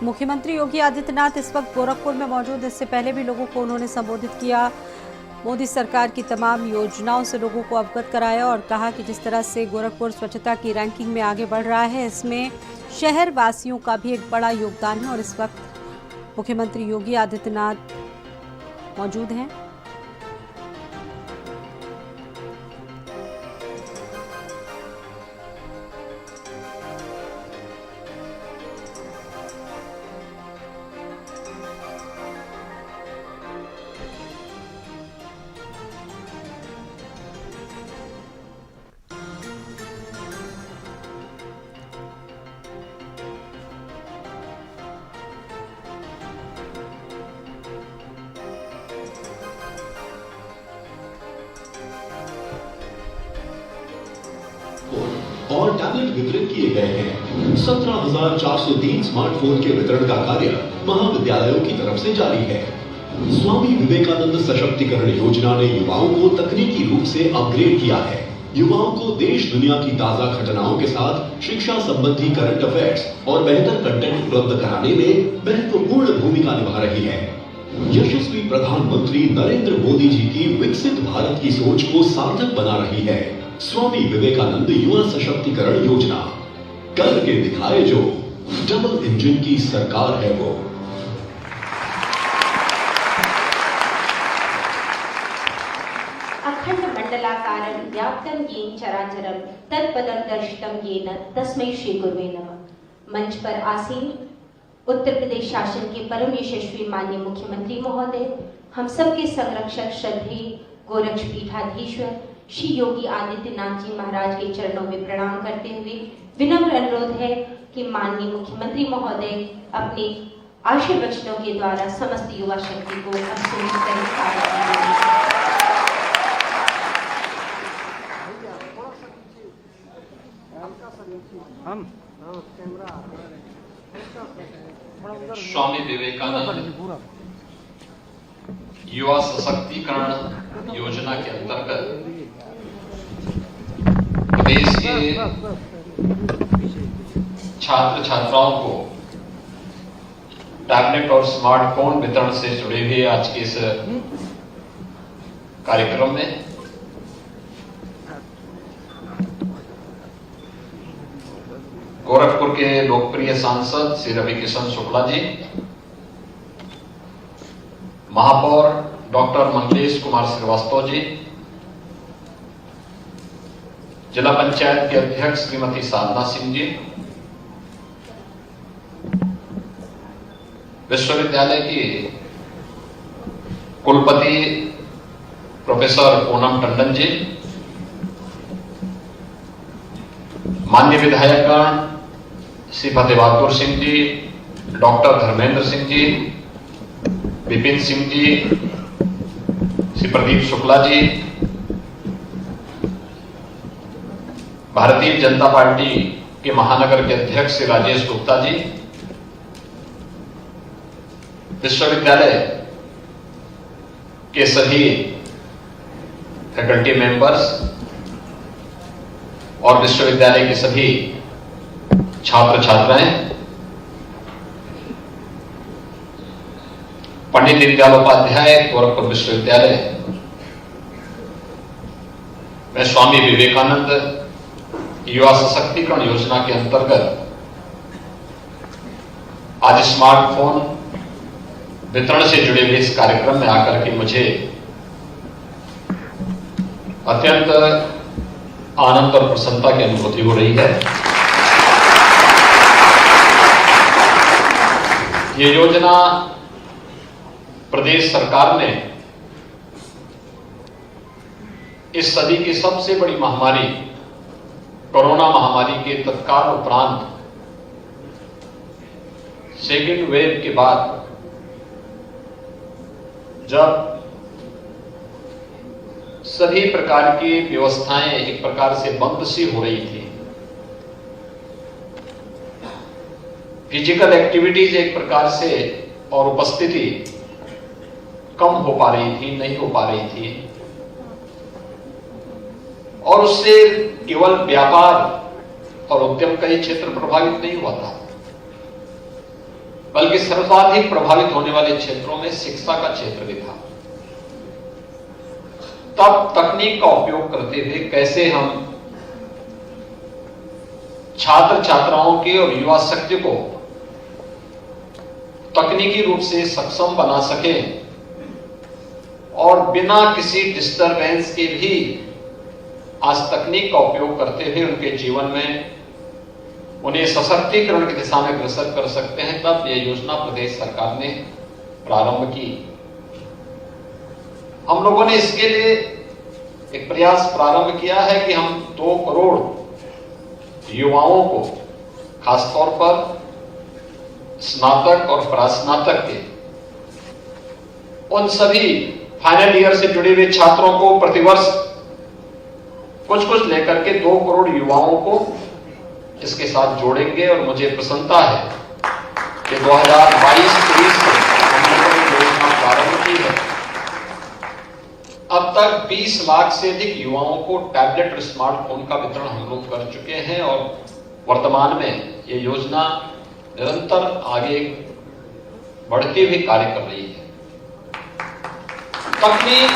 मुख्यमंत्री योगी आदित्यनाथ इस वक्त गोरखपुर में मौजूद। इससे पहले भी लोगों को उन्होंने संबोधित किया। मोदी सरकार की तमाम योजनाओं से लोगों को अवगत कराया और कहा कि जिस तरह से गोरखपुर स्वच्छता की रैंकिंग में आगे बढ़ रहा है, इसमें शहर वासियों का भी एक बड़ा योगदान है। और इस वक्त मुख्यमंत्री योगी आदित्यनाथ मौजूद हैं। और टैबलेट वितरित किए गए हैं। 17,403 स्मार्टफोन के वितरण का कार्य महाविद्यालयों की तरफ से जारी है। स्वामी विवेकानंद सशक्तिकरण योजना ने युवाओं को तकनीकी रूप से अपग्रेड किया है। युवाओं को देश दुनिया की ताजा घटनाओं के साथ शिक्षा संबंधी करंट अफेयर्स और बेहतर कंटेंट उपलब्ध कराने में महत्वपूर्ण भूमिका निभा रही है। यशस्वी प्रधानमंत्री नरेंद्र मोदी जी की विकसित भारत की सोच को सार्थक बना रही है स्वामी विवेकानंद युवा सशक्तिकरण योजना। करके दिखाए जो, डबल इंजन की सरकार है वो। अखंड मंडलाकारं व्याप्तं येन चराचरं तत्पदं दर्शितं येन तस्मै श्री गुरुवे नमः। मंच पर आसीन उत्तर प्रदेश शासन के परम यशस्वी माननीय मुख्यमंत्री महोदय, हम सबके संरक्षक श्रद्धेय गोरक्षपीठाधीश्वर श्री योगी आदित्यनाथ जी महाराज के चरणों में प्रणाम करते हुए विनम्र अनुरोध है कि माननीय मुख्यमंत्री महोदय अपने आशीर्वचनों के द्वारा समस्त युवा शक्ति को अभिषेक करें। स्वामी विवेकानंद युवा सशक्तिकरण योजना के अंतर्गत देश के छात्र छात्राओं को टैबलेट और स्मार्टफोन वितरण से जुड़े हुए आज के इस कार्यक्रम में गोरखपुर के लोकप्रिय सांसद श्री रविकिशन शुक्ला जी, महापौर डॉक्टर मंगलेश कुमार श्रीवास्तव जी, जिला पंचायत के अध्यक्ष श्रीमती साधना सिंह जी, विश्वविद्यालय की कुलपति प्रोफेसर पूनम टंडन जी, माननीय विधायकगण श्री फतेहबहादुर सिंह जी, डॉक्टर धर्मेंद्र सिंह जी, विपिन सिंह जी, श्री प्रदीप शुक्ला जी, भारतीय जनता पार्टी के महानगर के अध्यक्ष श्री राजेश गुप्ता जी, विश्वविद्यालय के सभी फैकल्टी मेंबर्स और विश्वविद्यालय के सभी छात्र छात्राएं, पंडित दीनदयाल उपाध्याय गोरखपुर विश्वविद्यालय में स्वामी विवेकानंद युवा सशक्तिकरण योजना के अंतर्गत आज स्मार्टफोन वितरण से जुड़े हुए इस कार्यक्रम में आकर के मुझे अत्यंत आनंद और प्रसन्नता की अनुभूति हो रही है। ये योजना प्रदेश सरकार ने इस सदी की सबसे बड़ी महामारी कोरोना महामारी के तत्काल उपरांत सेकेंड वेव के बाद जब सभी प्रकार की व्यवस्थाएं एक प्रकार से बंद सी हो रही थी, फिजिकल एक्टिविटीज एक प्रकार से और उपस्थिति कम हो पा रही थी, नहीं हो पा रही थी, और उससे केवल व्यापार और उद्यम का ही क्षेत्र प्रभावित नहीं हुआ था, बल्कि सर्वाधिक प्रभावित होने वाले क्षेत्रों में शिक्षा का क्षेत्र भी था। तब तकनीक का उपयोग करते हुए कैसे हम छात्र छात्राओं के और युवा शक्ति को तकनीकी रूप से सक्षम बना सके और बिना किसी डिस्टरबेंस के भी आज तकनीक का उपयोग करते हुए उनके जीवन में उन्हें सशक्तिकरण की दिशा में अग्रसर कर सकते हैं, तब यह योजना प्रदेश सरकार ने प्रारंभ की। हम लोगों ने इसके लिए एक प्रयास प्रारंभ किया है कि हम 2 करोड़ युवाओं को खासतौर पर स्नातक और परास्नातक के उन सभी फाइनल ईयर से जुड़े हुए छात्रों को प्रतिवर्ष कुछ लेकर के 2 करोड़ युवाओं को इसके साथ जोड़ेंगे। और मुझे प्रसन्नता है कि 2022-23 से हम लोगों ने योजना प्रारंभ की है। अब तक 20 लाख से अधिक युवाओं को टैबलेट और स्मार्टफोन का वितरण हम लोग कर चुके हैं और वर्तमान में ये योजना निरंतर आगे बढ़ते हुए कार्य कर रही है। तकनीक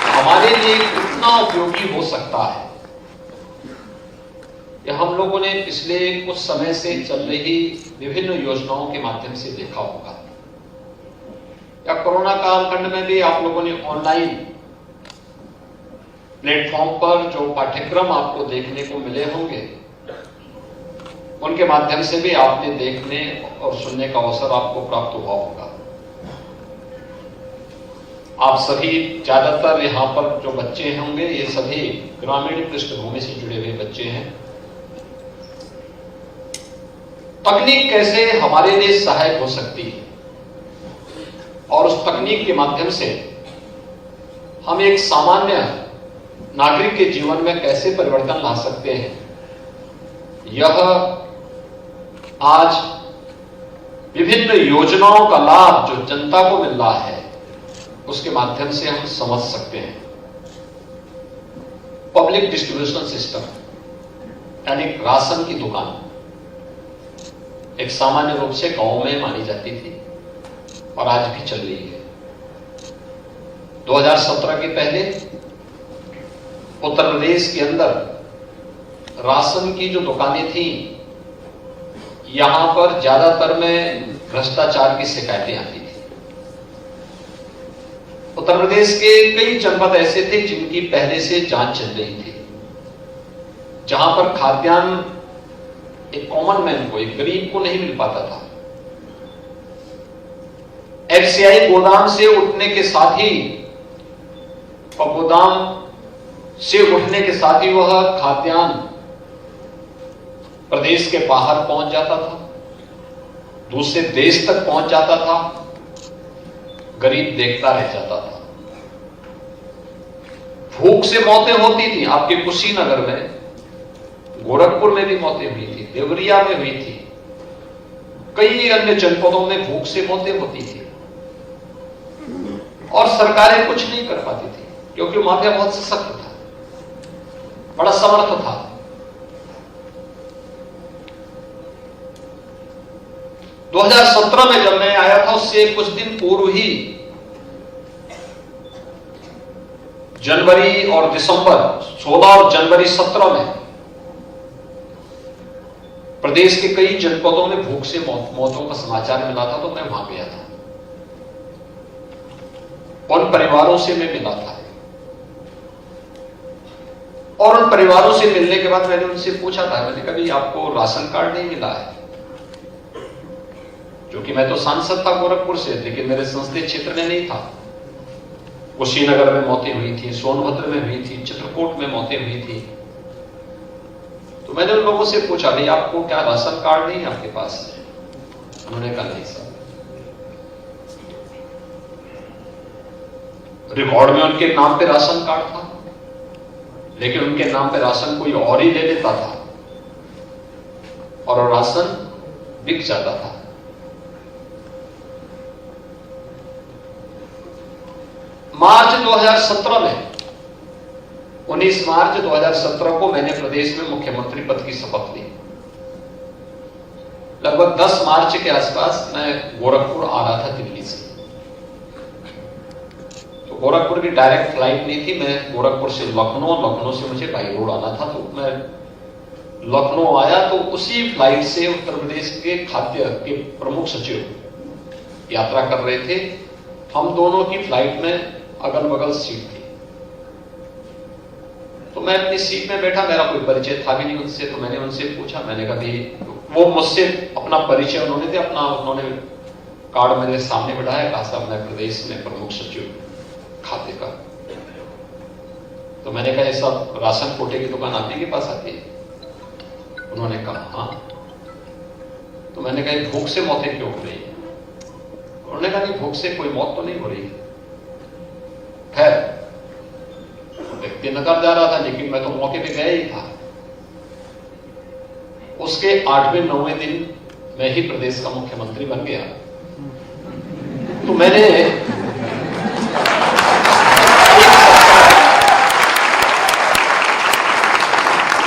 हमारे लिए कितना उपयोगी हो सकता है, यह हम लोगों ने पिछले कुछ समय से चल रही विभिन्न योजनाओं के माध्यम से देखा होगा। या कोरोना कालखंड में भी आप लोगों ने ऑनलाइन प्लेटफॉर्म पर जो पाठ्यक्रम आपको देखने को मिले होंगे, उनके माध्यम से भी आपने देखने और सुनने का अवसर आपको प्राप्त हुआ होगा। आप सभी ज्यादातर यहाँ पर जो बच्चे होंगे, ये सभी ग्रामीण पृष्ठभूमि से जुड़े हुए बच्चे हैं। तकनीक कैसे हमारे लिए सहायक हो सकती है और उस तकनीक के माध्यम से हम एक सामान्य नागरिक के जीवन में कैसे परिवर्तन ला सकते हैं, यह आज विभिन्न योजनाओं का लाभ जो जनता को मिल रहा है उसके माध्यम से हम समझ सकते हैं। पब्लिक डिस्ट्रीब्यूशन सिस्टम यानी राशन की दुकान एक सामान्य रूप से गांव में मानी जाती थी और आज भी चल रही है। 2017 के पहले उत्तर प्रदेश के अंदर राशन की जो दुकानें थी, यहां पर ज्यादातर में भ्रष्टाचार की शिकायतें आती थी। उत्तर प्रदेश के कई जनपद ऐसे थे जिनकी पहले से जांच चल रही थी, जहां पर खाद्यान्न एक कॉमन मैन को, एक गरीब को नहीं मिल पाता था। एफसीआई गोदाम से उठने के साथ ही और गोदाम से उठने के साथ ही वह खाद्यान्न प्रदेश के बाहर पहुंच जाता था, दूसरे देश तक पहुंच जाता था, गरीब देखता रह जाता था। भूख से मौतें होती थी। आपके कुशीनगर में, गोरखपुर में भी मौतें हुई थी, देवरिया में हुई थी, कई अन्य जनपदों में भूख से मौतें होती थी और सरकारें कुछ नहीं कर पाती थी क्योंकि माफिया बहुत सशक्त था, बड़ा समर्थ था। दो 2017 में जब मैं आया था, उससे कुछ दिन पूर्व ही जनवरी और दिसंबर 16 और जनवरी 17 में प्रदेश के कई जनपदों में भूख से मौतों का समाचार मिला था, तो मैं वहां गया था, उन परिवारों से मैं मिला था और उन परिवारों से मिलने के बाद मैंने उनसे पूछा था, मैंने कभी आपको राशन कार्ड नहीं मिला है? क्योंकि मैं तो सांसद था गोरखपुर से, लेकिन मेरे संसदीय क्षेत्र में नहीं था। कुशीनगर में मौतें हुई थी, सोनभद्र में हुई थी, चित्रकूट में मौतें हुई थी। तो मैंने उन लोगों से पूछा, भाई आपको क्या राशन कार्ड नहीं है आपके पास? उन्होंने कहा नहीं सर। रिकॉर्ड में उनके नाम पे राशन कार्ड था, लेकिन उनके नाम पे राशन कोई और ही ले लेता था और राशन बिक जाता था। मार्च 2017 में 19 मार्च 2017 को मैंने प्रदेश में मुख्यमंत्री पद की शपथ ली। लगभग लगभग 10 मार्च के आसपास मैं गोरखपुर आ रहा था दिल्ली से। तो गोरखपुर की डायरेक्ट फ्लाइट नहीं थी, मैं गोरखपुर से लखनऊ, लखनऊ से मुझे बाई रोड आना था। तो मैं लखनऊ आया तो उसी फ्लाइट से उत्तर प्रदेश के खाद्य के प्रमुख सचिव यात्रा कर रहे थे। हम दोनों की फ्लाइट में अगल बगल सीट थी। तो मैं अपनी सीट में बैठा, मेरा कोई परिचय था भी नहीं उनसे। तो मैंने उनसे पूछा, मैंने कहा भी वो मुझसे अपना परिचय उन्होंने कार्ड मेरे सामने बढ़ाया, कहा साहब मैं प्रदेश में प्रमुख सचिव खाद्य का। तो मैंने कहा ये सब राशन कोटे की दुकान आप ही के पास आती है? उन्होंने कहा हाँ। तो मैंने कहा भूख से मौतें क्यों हो रही? उन्होंने कहा नहीं, भूख से कोई मौत तो नहीं हो रही। खैर व्यक्ति नकार जा रहा था, लेकिन मैं तो मौके पे गया ही था। उसके 8वें-9वें दिन मैं ही प्रदेश का मुख्यमंत्री बन गया। तो मैंने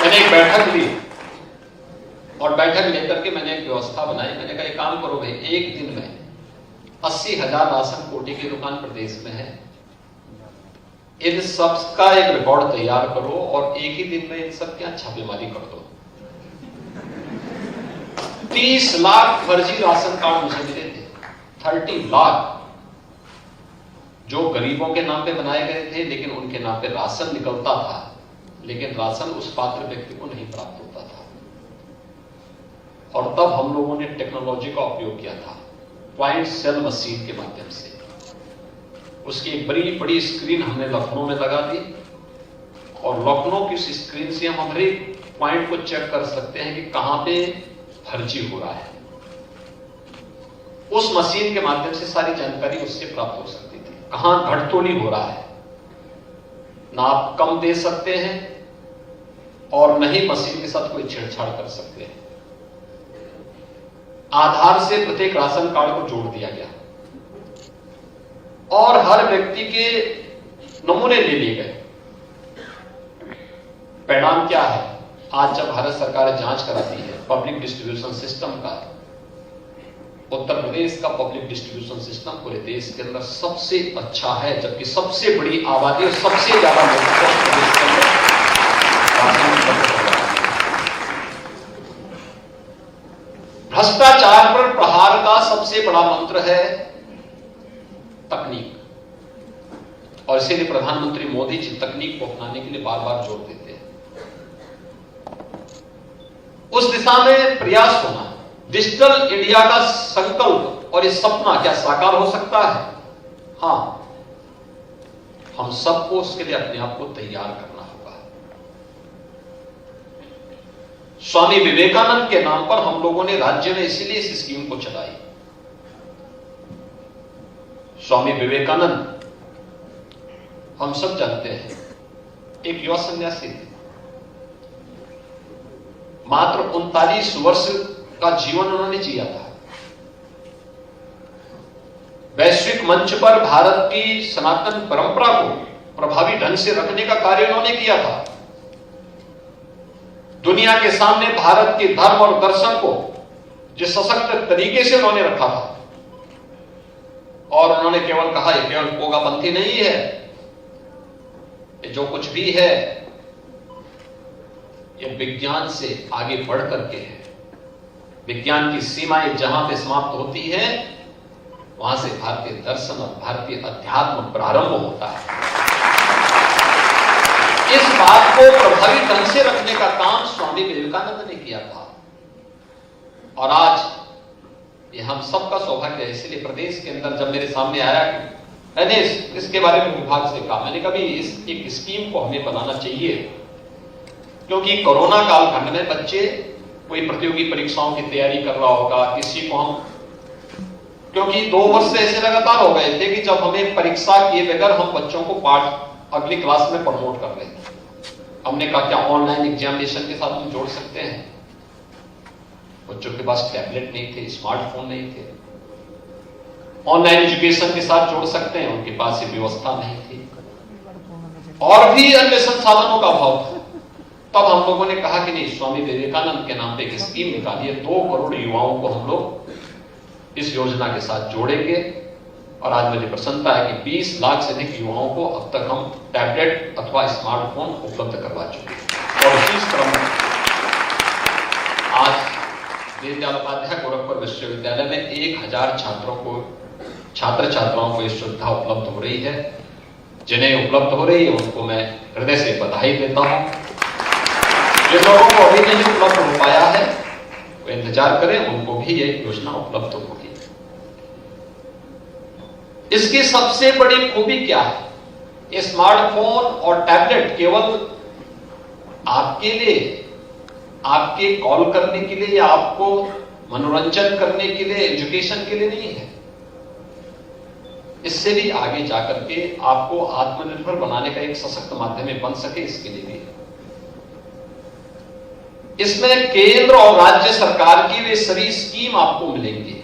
एक बैठक ली और बैठक लेकर के मैंने एक व्यवस्था बनाई। मैंने कहा एक काम करो भाई, एक दिन में 80,000 राशन कोटे की दुकान प्रदेश में है, इन सब का एक रिकॉर्ड तैयार करो और एक ही दिन में इन सब के यहां छापेमारी कर दो। 30 लाख फर्जी राशन कार्ड मुझे मिले थे, 30 लाख जो गरीबों के नाम पे बनाए गए थे, लेकिन उनके नाम पे राशन निकलता था, लेकिन राशन उस पात्र व्यक्ति को नहीं प्राप्त होता था। और तब हम लोगों ने टेक्नोलॉजी का उपयोग किया था, पॉइंट सेल मशीन के माध्यम से। उसकी एक बड़ी बड़ी स्क्रीन हमने लखनऊ में लगा दी और लखनऊ की उस स्क्रीन से हम हर एक पॉइंट को चेक कर सकते हैं कि कहां पे फर्जी हो रहा है। उस मशीन के माध्यम से सारी जानकारी उससे प्राप्त हो सकती थी। कहां घटतोली हो रहा है, ना आप कम दे सकते हैं और न ही मशीन के साथ कोई छेड़छाड़ कर सकते हैं। आधार से प्रत्येक राशन कार्ड को जोड़ दिया गया और हर व्यक्ति के नमूने ले लिए गए। परिणाम क्या है? आज जब भारत सरकार जांच कराती है पब्लिक डिस्ट्रीब्यूशन सिस्टम का, उत्तर प्रदेश का पब्लिक डिस्ट्रीब्यूशन सिस्टम पूरे देश के अंदर सबसे अच्छा है, जबकि सबसे बड़ी आबादी और सबसे ज्यादा भ्रष्टाचार पर प्रहार का सबसे बड़ा मंत्र है तकनीक, और इसीलिए प्रधानमंत्री मोदी जी तकनीक को अपनाने के लिए बार बार जोर देते हैं। उस दिशा में प्रयास होना, डिजिटल इंडिया का संकल्प और ये सपना क्या साकार हो सकता है? हां, हम सबको उसके लिए अपने आप को तैयार करना होगा। स्वामी विवेकानंद के नाम पर हम लोगों ने राज्य में इसीलिए इस स्कीम को चलाई। स्वामी विवेकानंद हम सब जानते हैं, एक युवा सन्यासी थे। मात्र 39 वर्ष का जीवन उन्होंने जिया था। वैश्विक मंच पर भारत की सनातन परंपरा को प्रभावी ढंग से रखने का कार्य उन्होंने किया था। दुनिया के सामने भारत के धर्म और दर्शन को जिस सशक्त तरीके से उन्होंने रखा था, और उन्होंने केवल कहा यह केवल पोगापंथी नहीं है, ये जो कुछ भी है यह विज्ञान से आगे बढ़ करके है। विज्ञान की सीमाएं जहां पे समाप्त होती है, वहां से भारतीय दर्शन और भारतीय अध्यात्म प्रारंभ होता है। इस बात को प्रभावी ढंग से रखने का काम स्वामी विवेकानंद ने किया था, और आज ये हम सबका सौभाग्य है। इसलिए प्रदेश के अंदर जब मेरे सामने आया कि मैंने इसके बारे में विभाग से कहा, मैंने कभी इस एक स्कीम को हमें बनाना चाहिए, क्योंकि कोरोना कालखंड में बच्चे कोई प्रतियोगी परीक्षाओं की तैयारी कर रहा होगा, किसी को हम, क्योंकि 2 वर्ष से ऐसे लगातार हो गए थे कि जब हमें परीक्षा किए बगैर हम बच्चों को पाठ अगली क्लास में प्रमोट कर रहे थे। हमने कहा क्या ऑनलाइन एग्जामिनेशन के साथ हम जोड़ सकते हैं? बच्चों के पास टैबलेट नहीं थे, स्मार्टफोन नहीं थे, ऑनलाइन एजुकेशन के साथ जोड़ सकते हैं, उनके पास ये व्यवस्था नहीं थी, और भी अन्य संसाधनों का अभाव था। तब हम लोगों ने कहा कि नहीं, स्वामी विवेकानंद के नाम पे एक स्कीम निकाली है, 2 करोड़ युवाओं को हम लोग इस योजना के साथ जोड़ेंगे। और आज मुझे प्रसन्नता है कि 20 लाख से अधिक युवाओं को अब तक हम टैबलेट अथवा स्मार्टफोन उपलब्ध करवा चुके हैं। और इसी क्रम में आज दीनदयाल उपाध्याय गोरखपुर विश्वविद्यालय में 1000 छात्र छात्राओं को ये सुविधा उपलब्ध हो रही है। जिन्हें उपलब्ध हो रही है उनको मैं हृदय से बधाई देता हूं। जिन लोगों को अभी नहीं उपलब्ध हो पाया है वो इंतजार करें, उनको भी ये योजना उपलब्ध होगी। इसकी सबसे बड़ी खूबी क्या है? स्मार्टफोन और टैबलेट केवल आपके लिए, आपके कॉल करने के लिए या आपको मनोरंजन करने के लिए, एजुकेशन के लिए नहीं है। इससे भी आगे जाकर के आपको आत्मनिर्भर बनाने का एक सशक्त माध्यम बन सके, इसके लिए भी इसमें केंद्र और राज्य सरकार की वे सभी स्कीम आपको मिलेंगी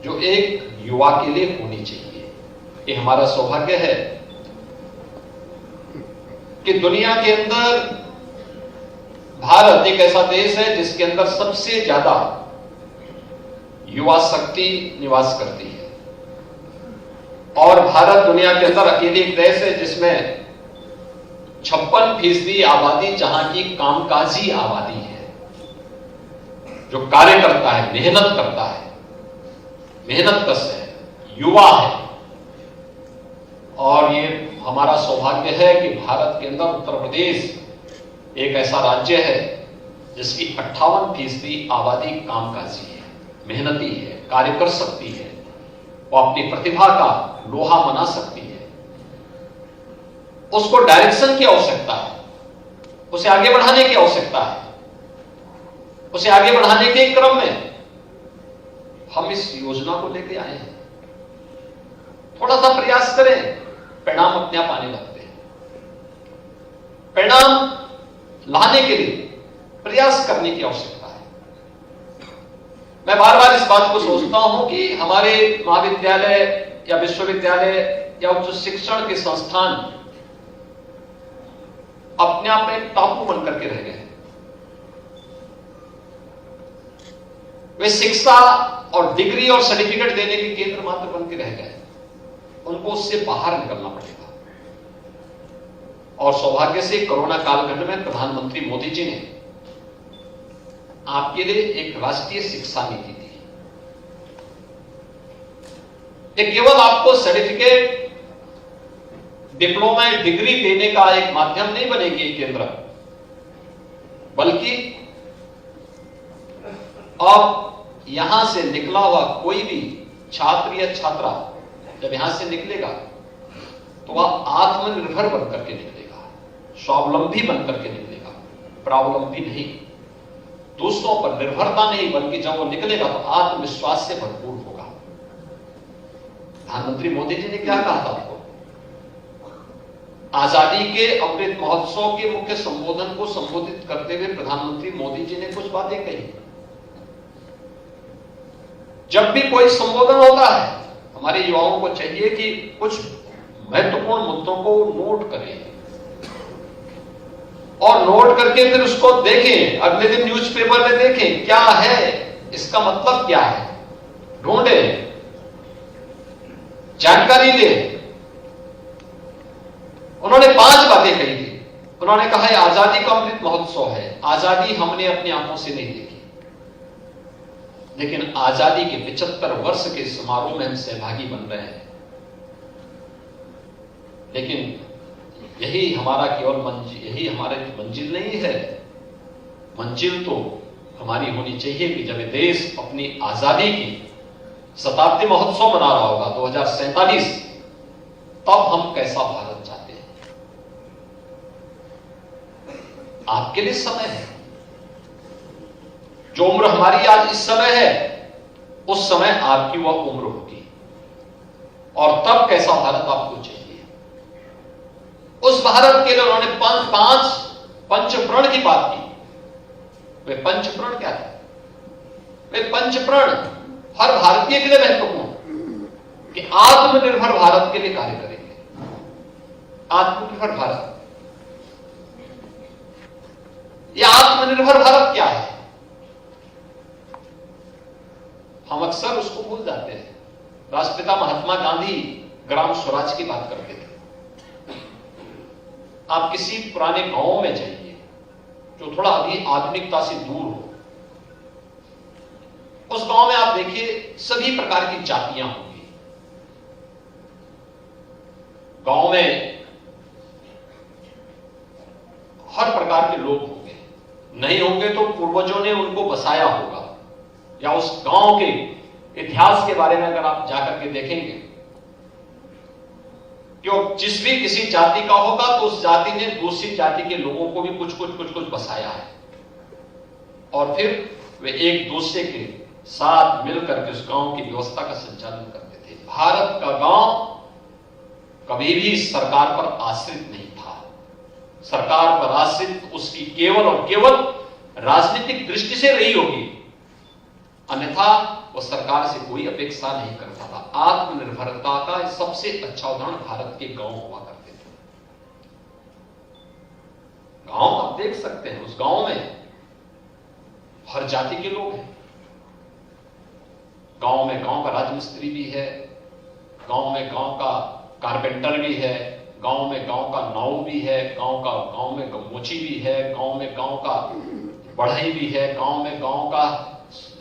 जो एक युवा के लिए होनी चाहिए। ये हमारा सौभाग्य है कि दुनिया के अंदर भारत एक ऐसा देश है जिसके अंदर सबसे ज्यादा युवा शक्ति निवास करती है। और भारत दुनिया के अंदर अकेले एक देश है जिसमें 56% आबादी जहां की कामकाजी आबादी है, जो कार्य करता है, मेहनत करता है, मेहनत कश है, युवा है। और ये हमारा सौभाग्य है कि भारत के अंदर उत्तर प्रदेश एक ऐसा राज्य है जिसकी 58% आबादी कामकाजी है, मेहनती है, कार्य कर सकती है, वो अपनी प्रतिभा का लोहा बना सकती है। उसको डायरेक्शन की आवश्यकता है, उसे आगे बढ़ाने की आवश्यकता है। उसे आगे बढ़ाने के क्रम में हम इस योजना को लेकर आए हैं। थोड़ा सा प्रयास करें, परिणाम अपने आप आने लगते हैं। परिणाम लाने के लिए प्रयास करने की आवश्यकता है। मैं बार बार इस बात को सोचता हूं कि हमारे महाविद्यालय या विश्वविद्यालय या उच्च शिक्षण के संस्थान अपने आप में टापू बनकर के रह गए। वे शिक्षा और डिग्री और सर्टिफिकेट देने के केंद्र मात्र बन के रह गए। उनको उससे बाहर निकलना पड़ेगा। और सौभाग्य से कोरोना कालखंड में प्रधानमंत्री मोदी जी ने आपके लिए एक राष्ट्रीय शिक्षा नीति दी। ये केवल आपको सर्टिफिकेट, डिप्लोमा, डिग्री देने का एक माध्यम नहीं बनेगी केंद्र, बल्कि अब यहां से निकला हुआ कोई भी छात्र या छात्रा जब यहां से निकलेगा तो वह आत्मनिर्भर बनकर के निकलेगा, स्वावलंबी बनकर के निकलेगा, प्रावलंबी नहीं, दूसरों पर निर्भरता नहीं, बल्कि जब वो निकलेगा तो आत्मविश्वास से भरपूर होगा। प्रधानमंत्री मोदी जी ने क्या कहा था आपको? आजादी के अमृत महोत्सव के मुख्य संबोधन को संबोधित करते हुए प्रधानमंत्री मोदी जी ने कुछ बातें कही। जब भी कोई संबोधन होता है, हमारे युवाओं को चाहिए कि कुछ महत्वपूर्ण मुद्दों को नोट करें और नोट करके फिर उसको देखें, अगले दिन न्यूज़पेपर में देखें क्या है, इसका मतलब क्या है, ढूंढें, जानकारी लें। उन्होंने 5 बातें कही थी। उन्होंने कहा है आजादी का अमृत महोत्सव है। आजादी हमने अपनी आंखों से नहीं देखी, लेकिन आजादी के 75 वर्ष के समारोह में हम सहभागी बन रहे हैं। लेकिन यही हमारा केवल मंजिल, यही हमारी मंजिल नहीं है। मंजिल तो हमारी होनी चाहिए कि जब देश अपनी आजादी की शताब्दी महोत्सव मना रहा होगा 2047, तब हम कैसा भारत चाहते हैं। आपके लिए समय है। जो उम्र हमारी आज इस समय है, उस समय आपकी वह उम्र होगी। और तब कैसा भारत आपको चाहिए, उस भारत के लिए उन्होंने 5 पंचप्रण की बात की। वे पंचप्रण क्या है? वे पंचप्रण हर भारतीय के लिए महत्वपूर्ण कि आत्मनिर्भर भारत के लिए कार्य करेंगे। आत्मनिर्भर भारत, यह आत्मनिर्भर भारत क्या है? हम अक्सर उसको भूल जाते हैं। राष्ट्रपिता महात्मा गांधी ग्राम स्वराज की बात करते थे। आप किसी पुराने गांव में जाइए जो थोड़ा अभी आधुनिकता से दूर हो, उस गांव में आप देखिए सभी प्रकार की जातियां होंगी। गांव में हर प्रकार के लोग होंगे, नहीं होंगे तो पूर्वजों ने उनको बसाया होगा, या उस गांव के इतिहास के बारे में अगर आप जाकर के देखेंगे, क्यों जिस भी किसी जाति का होगा तो उस जाति ने दूसरी जाति के लोगों को भी कुछ बसाया है, और फिर वे एक दूसरे के साथ मिलकर के उस गांव की व्यवस्था का संचालन करते थे। भारत का गांव कभी भी सरकार पर आश्रित नहीं था। सरकार पर आश्रित उसकी केवल और केवल राजनीतिक दृष्टि से रही होगी, अन्यथा वो सरकार से कोई अपेक्षा नहीं करता था। आत्मनिर्भरता का सबसे अच्छा उदाहरण भारत के गांव हुआ करते थे। गांव आप देख सकते हैं, उस गांव में हर जाति के लोग हैं। गांव में गांव का राजमिस्त्री भी है, गांव में गांव का कारपेंटर भी है, गांव में गांव का नाऊ भी है, गांव में मोची भी है, गांव में गांव का बढ़ई भी है, गांव में गांव का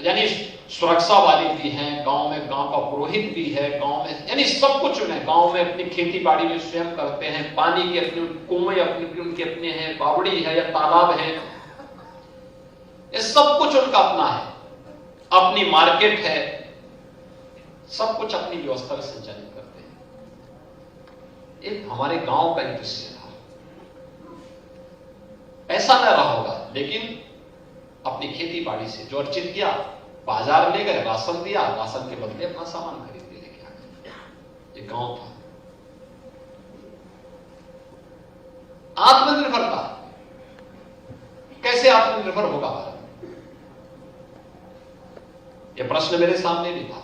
यानी सुरक्षा वाली भी हैं, गांव में गांव का पुरोहित भी है, गांव में यानी सब कुछ है। गांव में अपनी खेती बाड़ी में स्वयं करते हैं, पानी के अपने कुएं उनके अपने हैं, बावड़ी है या तालाब है, ये सब कुछ उनका अपना है, अपनी मार्केट है, सब कुछ अपनी व्यवस्था में संचालित करते हैं। एक हमारे गांव का एक दृश्य था, ऐसा न रहा होगा, लेकिन अपनी खेती बाड़ी से जो अर्जित किया, बाजार ले गए, राशन दिया, राशन के बदले अपना सामान खरीद के लेके आ गए। ये गांव था। आत्मनिर्भरता, कैसे आत्मनिर्भर होगा भारत? यह प्रश्न मेरे सामने भी था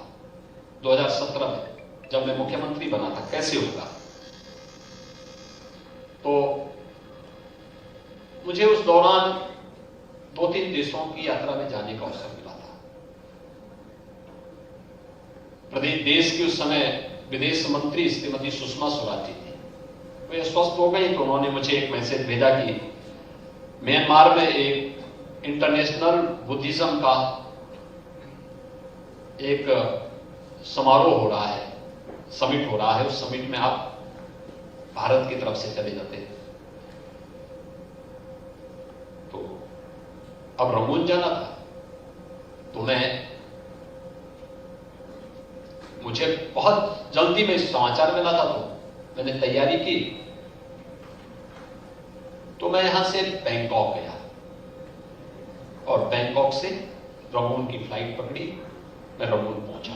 2017 में जब मैं मुख्यमंत्री बना था, कैसे होगा? तो मुझे उस दौरान 2-3 देशों की यात्रा में जाने का अवसर मिला था। प्रदेश देश की उस समय विदेश मंत्री श्रीमती सुषमा स्वराज जी थी। वे स्वस्थ हो गई तो उन्होंने मुझे एक मैसेज भेजा कि म्यांमार में एक इंटरनेशनल बुद्धिज्म का एक समारोह हो रहा है, समिट हो रहा है, उस समिट में आप भारत की तरफ से चले जाते हैं। तो अब रंगून जाना था, तो मुझे बहुत जल्दी में इस समाचार मिला था, तो मैंने तैयारी की। तो मैं यहां से बैंकॉक गया और बैंकॉक से रंगून की फ्लाइट पकड़ी, मैं रंगून पहुंचा।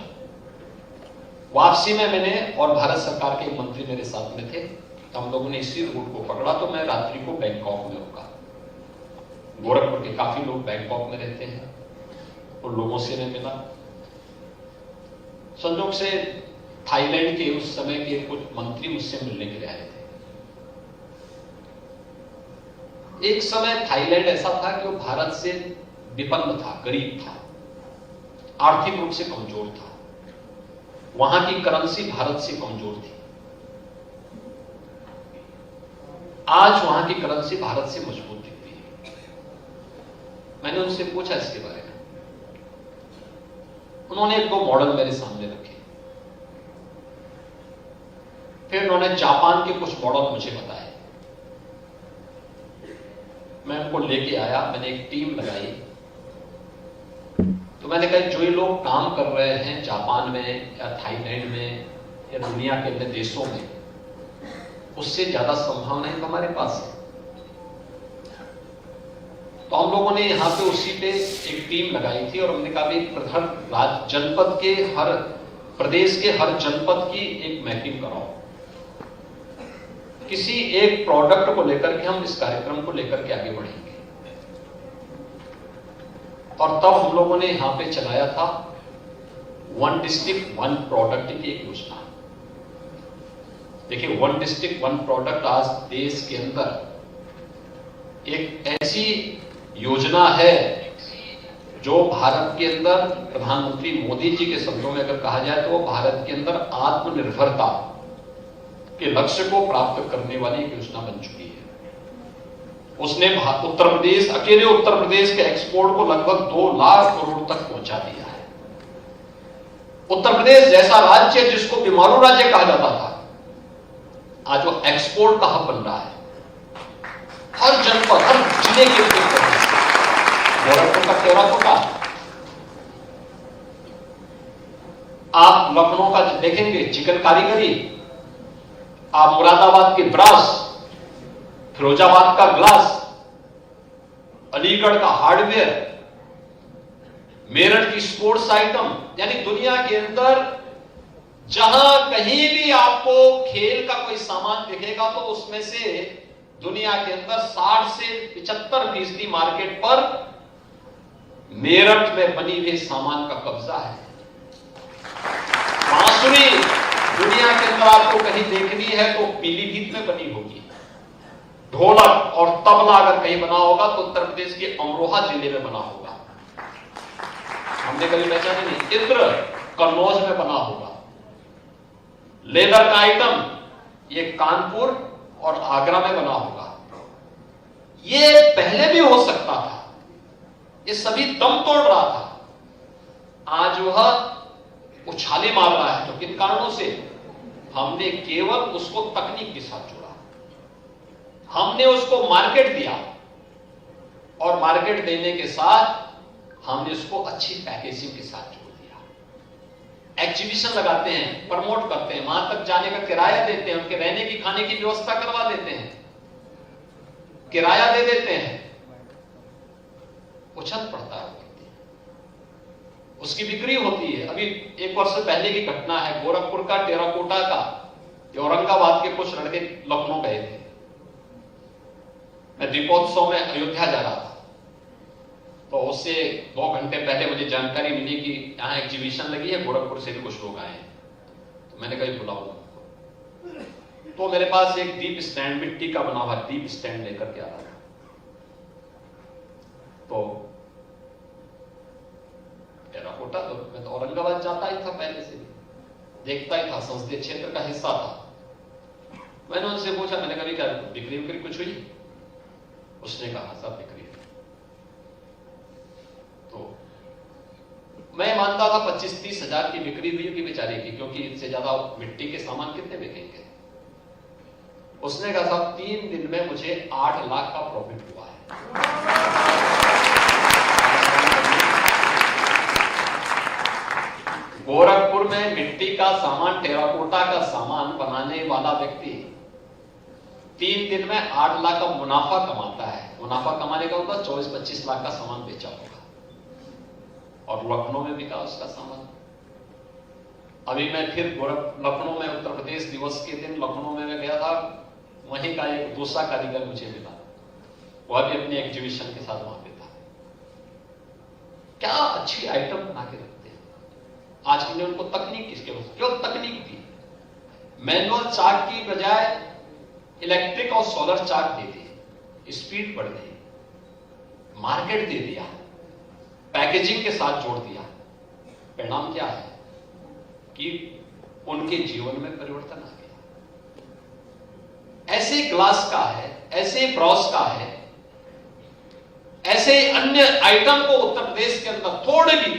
वापसी में मैंने और भारत सरकार के एक मंत्री मेरे साथ में थे, तो हम लोगों ने इसी रूट को पकड़ा। तो मैं रात्रि को बैंकॉक में रुका। गोरखपुर के काफी लोग बैंकॉक में रहते हैं, और लोगों से मैं मिला। संयोग से थाईलैंड के उस समय के कुछ मंत्री मुझसे मिलने के लिए आए थे। एक समय थाईलैंड ऐसा था कि वो भारत से विपन्न था, गरीब था, आर्थिक रूप से कमजोर था। वहां की करेंसी भारत से कमजोर थी। आज वहां की करेंसी भारत से मजबूत दिखती है। मैंने उनसे पूछा इसके बारे में, उन्होंने 2 मॉडल मेरे सामने रखे। फिर उन्होंने जापान के कुछ मॉडल मुझे बताए। मैं उनको लेके आया, मैंने एक टीम लगाई। तो मैंने कहा जो ये लोग काम कर रहे हैं जापान में या थाईलैंड में या दुनिया के अन्य देशों में, उससे ज्यादा संभावनाएं तो हमारे पास है। तो हम लोगों ने यहां पे उसी पे एक टीम लगाई थी, और हमने कहा हर जनपद के हर प्रदेश के हर जनपद की एक मैपिंग कराओ, किसी एक प्रोडक्ट को लेकर के हम इस कार्यक्रम को लेकर के आगे बढ़ेंगे। और तब हम लोगों ने यहां पे चलाया था 1 डिस्ट्रिक्ट 1 प्रोडक्ट की एक योजना। देखिए 1 डिस्ट्रिक्ट 1 प्रोडक्ट आज देश के अंदर एक ऐसी योजना है जो भारत के अंदर प्रधानमंत्री मोदी जी के शब्दों में अगर कहा जाए तो वो भारत के अंदर आत्मनिर्भरता के लक्ष्य को प्राप्त करने वाली एक योजना बन चुकी है। उसने उत्तर प्रदेश, अकेले उत्तर प्रदेश के एक्सपोर्ट को लगभग 2 लाख करोड़ तक पहुंचा दिया है। उत्तर प्रदेश जैसा राज्य जिसको बीमारू राज्य कहा जाता था, आज वो एक्सपोर्ट का हब बन रहा है। हर जनपद, हर जिले के गोरखपुर का टेराकोटा, आप लखनऊ का देखेंगे चिकन कारीगरी, आप मुरादाबाद के ब्रास, फिरोजाबाद का ग्लास, अलीगढ़ का हार्डवेयर, मेरठ की स्पोर्ट्स आइटम, यानी दुनिया के अंदर जहां कहीं भी आपको खेल का कोई सामान दिखेगा तो उसमें से दुनिया के अंदर 60 से 75% मार्केट पर मेरठ में बनी हुई सामान का कब्जा है। बांसुरी दुनिया के अंदर आपको कहीं देखनी है तो पीलीभीत में बनी होगी। ढोलक और तबला अगर कहीं बना होगा तो उत्तर प्रदेश के अमरोहा जिले में बना होगा। हमने कभी पहचाने नहीं। इत्र कन्नौज में बना होगा। लेदर का आइटम ये कानपुर और आगरा में बना होगा। ये पहले भी हो सकता था, ये सभी दम तोड़ रहा था। आज वह उछाले मार रहा है। तो किन कारणों से? हमने केवल उसको तकनीक के साथ जोड़ा, हमने उसको मार्केट दिया और मार्केट देने के साथ हमने उसको अच्छी पैकेजिंग के साथ जोड़ दिया। एग्जीबिशन लगाते हैं, प्रमोट करते हैं, वहां तक जाने का किराया देते हैं, उनके रहने की खाने की व्यवस्था करवा देते हैं, किराया दे देते हैं, उछल पड़ता है, उसकी बिक्री होती है। अभी 1 वर्ष पहले की घटना है, गोरखपुर का टेराकोटा का, औरंगाबाद के कुछ लड़के लखनऊ गए थे। मैं दीपोत्सव में अयोध्या जा रहा था तो उससे 2 घंटे पहले मुझे जानकारी मिली कि यहां एग्जीबिशन लगी है, गोरखपुर से भी कुछ लोग आए हैं। तो मैंने कभी बुलाऊंगा तो मेरे पास एक दीप स्टैंड, मिट्टी का बना हुआ दीप स्टैंड लेकर के आ रहा था। तो टेराकोटा तो मैं तो औरंगाबाद जाता ही था, पहले से देखता ही था, संसदीय क्षेत्र का हिस्सा था। मैंने उनसे पूछा, मैंने कभी क्या बिक्री बिक्री कुछ हुई? उसने कहा सब बिक्री। तो मैं मानता था 25-30 हजार की बिक्री हुई होगी बेचारे की, क्योंकि इससे ज्यादा मिट्टी के सामान कितने बिकेंगे। उसने कहा साहब 3 दिन में मुझे 8 लाख का प्रॉफिट हुआ है। गोरखपुर में मिट्टी का सामान, टेराकोटा का सामान बनाने वाला व्यक्ति 3 दिन में 8 लाख का मुनाफा कमाता है। मुनाफा कमाने का होगा 24-25 लाख का सामान बेचा होगा और लखनऊ में बिका उसका सामान। अभी मैं फिर लखनऊ में उत्तर प्रदेश दिवस के दिन लखनऊ में मैं गया था, वहीं का एक दूसरा कारीगर मुझे मिला, वह भी अपनी एग्जीबिशन के साथ वहां पे था। क्या अच्छी आइटम बना के रखते हैं। आज हमने उनको तकनीक किसके वजह क्यों तकनीक दी? मैनुअल चाक की बजाय इलेक्ट्रिक और सोलर चाक दे दी, स्पीड बढ़ गई, मार्केट दे दिया, पैकेजिंग के साथ जोड़ दिया। परिणाम क्या है कि उनके जीवन में परिवर्तन आ गया। ऐसे ग्लास का है, ऐसे ब्रॉस का है, ऐसे अन्य आइटम को उत्तर प्रदेश के अंदर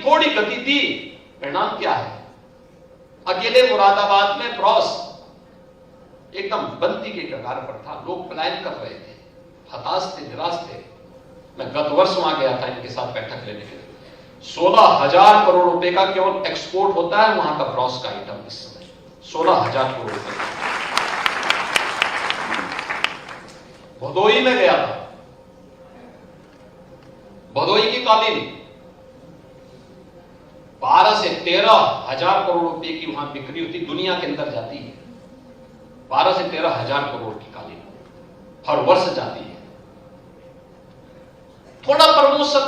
थोड़ी गति दी। परिणाम क्या है? अकेले मुरादाबाद में ब्रॉस एकदम बंदी के कगार पर था, लोग पलायन कर रहे थे, हताश थे, निराश थे। मैं गत वर्ष वहां गया था इनके साथ बैठक लेने के लिए। 16,000 करोड़ रुपए का केवल एक्सपोर्ट होता है वहां का ब्रॉस का आइटम इस समय 16,000 करोड़ रुपए। भदोई में गया था, भदोई की कालीन 12 से 13,000 करोड़ रुपए की वहां बिक्री होती, दुनिया के अंदर जाती है। 12 से 13,000 करोड़ की कालीन हर वर्ष जाती है। थोड़ा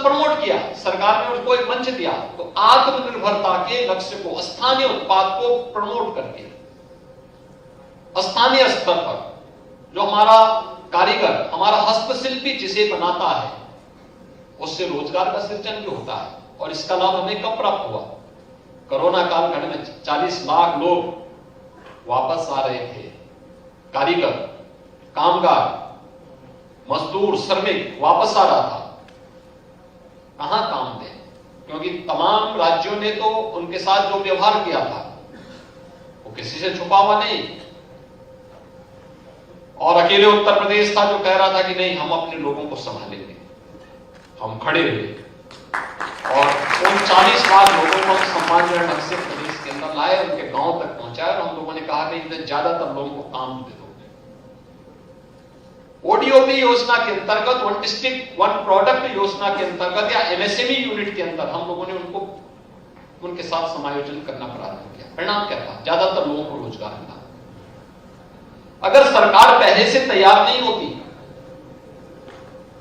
प्रमोट किया सरकार ने, उसको एक मंच दिया, तो आत्मनिर्भरता के लक्ष्य को, स्थानीय उत्पाद को प्रमोट करके स्थानीय स्तर पर जो हमारा कारीगर, हमारा हस्तशिल्पी जिसे बनाता है, उससे रोजगार का सृजन भी होता है। और इसका लाभ हमें कब प्राप्त हुआ? कोरोना कालखंड में 40 लाख लोग वापस आ रहे थे। कारीगर, कामगार, मजदूर, श्रमिक वापस आ रहा था। कहां काम दें? क्योंकि तमाम राज्यों ने तो उनके साथ जो व्यवहार किया था वो किसी से छुपा हुआ नहीं। और अकेले उत्तर प्रदेश था जो कह रहा था कि नहीं, हम अपने लोगों को संभालेंगे। हम खड़े हुए और उन 40 लाख लोगों को हम सम्मानजनक ढंग से प्रदेश के अंदर लाए, उनके गांव तक पहुंचाए। और हम लोगों ने कहा कि इनमें ज्यादातर लोगों को काम दे दो। ओडीओपी योजना के अंतर्गत, वन डिस्ट्रिक्ट वन प्रोडक्ट योजना के अंतर्गत या एमएसएमई यूनिट के अंदर हम लोगों ने उनके साथ समायोजन करना प्रारंभ किया। परिणाम क्या था? ज्यादातर लोगों को रोजगार मिला। अगर सरकार पहले से तैयार नहीं होती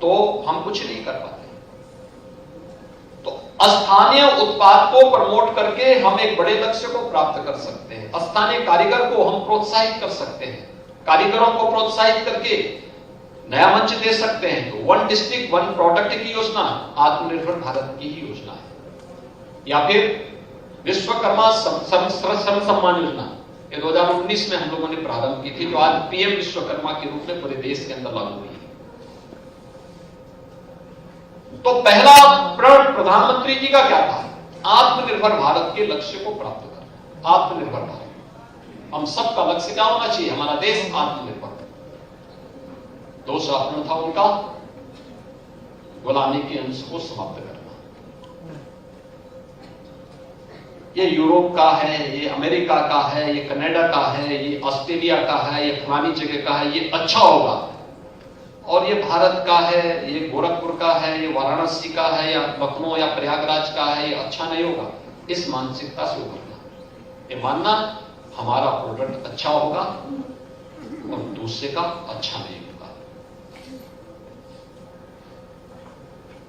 तो हम कुछ नहीं कर पाते। तो स्थानीय उत्पाद को प्रमोट करके हम एक बड़े लक्ष्य को प्राप्त कर सकते हैं। स्थानीय कारीगर को हम प्रोत्साहित कर सकते हैं। कारीगरों को प्रोत्साहित करके नया मंच दे सकते हैं। तो वन डिस्ट्रिक्ट वन प्रोडक्ट की योजना आत्मनिर्भर भारत की ही योजना है। या फिर विश्वकर्मा श्रम सम्मान योजना, ये 2019 में हम लोगों ने प्रारंभ की थी, जो आज पीएम विश्वकर्मा के रूप में पूरे देश के अंदर लागू हुई है। तो पहला प्रण प्रधानमंत्री जी का क्या था? आत्मनिर्भर भारत के लक्ष्य को प्राप्त करना। आत्मनिर्भर भारत, हम सबका लक्ष्य क्या होना चाहिए? हमारा देश आत्मनिर्भर। दूसरा प्रण था उनका गुलामी के अंश को समाप्त करना। ये यूरोप का है, ये अमेरिका का है, ये कनाडा का है, ये ऑस्ट्रेलिया का है, ये फलानी जगह का है, ये अच्छा होगा, और ये भारत का है, ये गोरखपुर का है, ये वाराणसी का है, या लखनऊ या प्रयागराज का है, ये अच्छा नहीं होगा। इस मानसिकता से उभरना, ये मानना हमारा प्रोडक्ट अच्छा होगा और दूसरे का अच्छा नहीं होगा।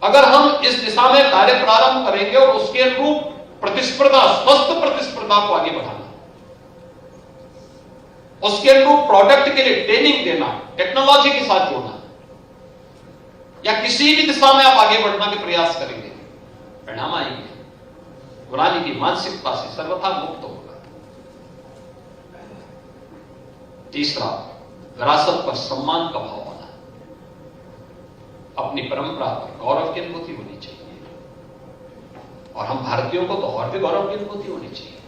अगर हम इस दिशा में कार्य प्रारंभ करेंगे और उसके अनुरूप प्रतिस्पर्धा, स्वस्थ प्रतिस्पर्धा को आगे बढ़ाना, उसके अनुरूप प्रोडक्ट के लिए ट्रेनिंग देना, टेक्नोलॉजी के साथ जोड़ना, या किसी भी दिशा में आप आगे बढ़ना के प्रयास करेंगे, परिणाम आएंगे। गुलामी की मानसिकता से सर्वथा मुक्त होगा। तीसरा, विरासत पर सम्मान का भाव होना। अपनी परंपरा पर गौरव की अनुभूति होनी चाहिए, और हम भारतीयों को तो और भी गौरव की अनुभूति होनी चाहिए।